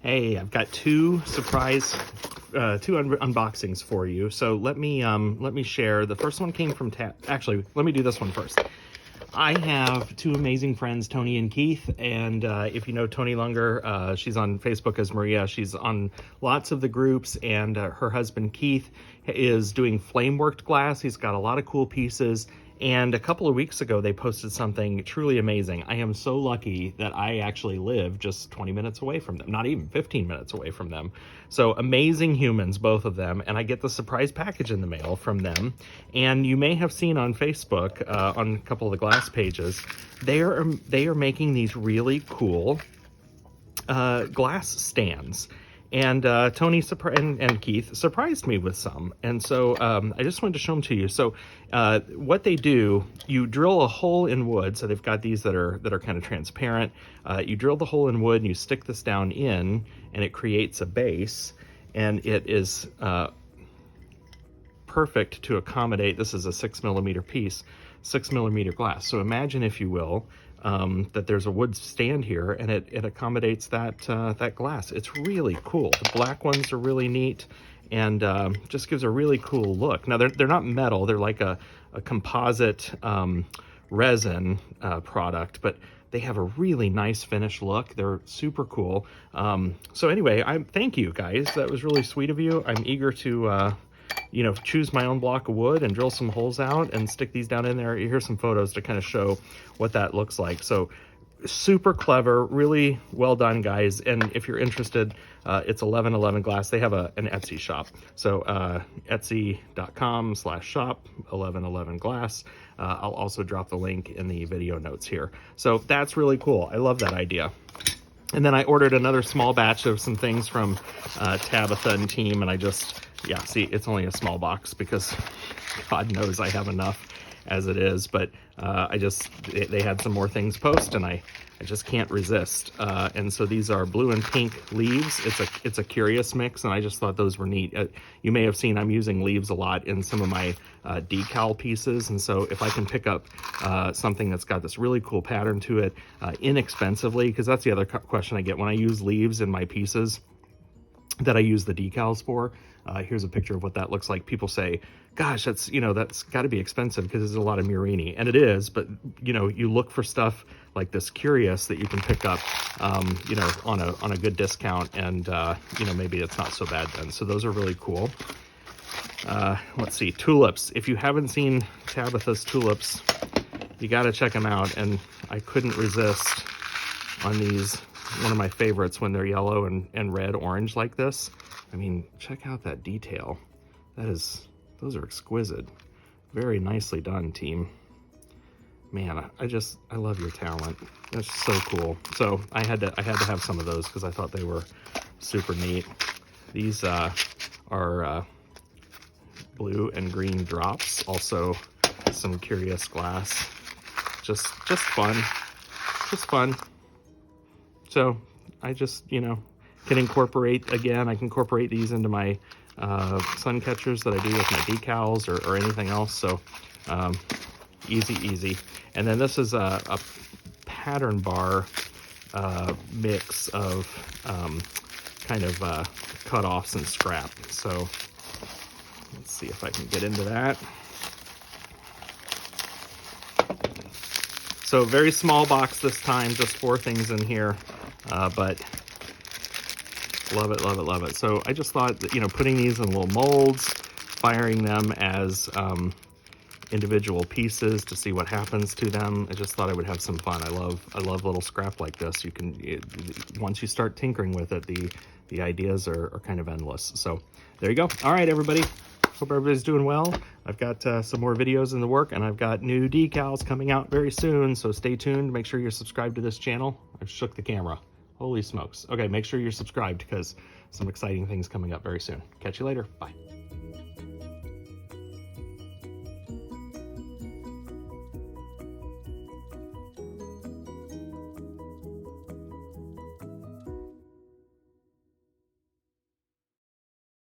Hey, I've got two surprise, unboxings for you. So let me share. The first one came from Actually, let me do this one first. I have two amazing friends, Tony and Keith, and if you know Tony Lunger, she's on Facebook as Maria. She's on lots of the groups, and her husband Keith is doing flame worked glass. He's got a lot of cool pieces, and a couple of weeks ago they posted something truly amazing. I am so lucky that I actually live just 20 minutes away from them, not even 15 minutes away from them. So amazing humans, both of them, and I get the surprise package in the mail from them. And you may have seen on Facebook, on a couple of the glass pages, they are making these really cool glass stands. And Tony and Keith surprised me with some, and so I just wanted to show them to you. So what they do, you drill a hole in wood. So they've got these that are kind of transparent. You drill the hole in wood and you stick this down in, and it creates a base, and it is perfect to accommodate. This is a 6mm piece, 6mm glass. So imagine, if you will, that there's a wood stand here, and it accommodates that that glass. It's really cool. The black ones are really neat, and just gives a really cool look. Now they're not metal; they're like a composite resin product, but they have a really nice finished look. They're super cool. So anyway, thank you guys. That was really sweet of you. I'm eager to choose my own block of wood and drill some holes out and stick these down in there. Here's some photos to kind of show what that looks like. So super clever, really well done, guys. And if you're interested, it's 1111 Glass. They have an Etsy shop. So etsy.com/shop 1111 Glass. I'll also drop the link in the video notes here. So that's really cool. I love that idea. And then I ordered another small batch of some things from Tabitha and team, and I just, see, it's only a small box because God knows I have enough as it is, but they had some more things post, and I just can't resist. And so these are blue and pink leaves. It's a curious mix, and I just thought those were neat. You may have seen I'm using leaves a lot in some of my decal pieces, and so if I can pick up something that's got this really cool pattern to it inexpensively, because that's the other question I get when I use leaves in my pieces that I use the decals for. Here's a picture of what that looks like. People say, gosh, that's got to be expensive because there's a lot of Murini, and it is, but you look for stuff like this curious that you can pick up on a good discount, and maybe it's not so bad then. So those are really cool. Let's see, tulips. If you haven't seen Tabitha's tulips, you got to check them out, and I couldn't resist on these. One of my favorites when they're yellow and red orange like this. I mean, check out that detail. Those are exquisite. Very nicely done, team. Man, I love your talent. That's so cool. So I had to have some of those because I thought they were super neat. These are blue and green drops. Also some curious glass. Just fun. Just fun. So I just, can incorporate, again, I can incorporate these into my sun catchers that I do with my decals or anything else. So easy. And then this is a pattern bar mix of cut-offs and scrap. So let's see if I can get into that. So very small box this time, just 4 things in here, but love it. So I just thought that, putting these in little molds, firing them as individual pieces to see what happens to them. I just thought I would have some fun. I love little scrap like this. Once you start tinkering with it, the ideas are kind of endless. So there you go. All right, everybody. Hope everybody's doing well. I've got some more videos in the work, and I've got new decals coming out very soon, so stay tuned. Make sure you're subscribed to this channel. I shook the camera. Holy smokes. Okay, make sure you're subscribed because some exciting things coming up very soon. Catch you later. Bye.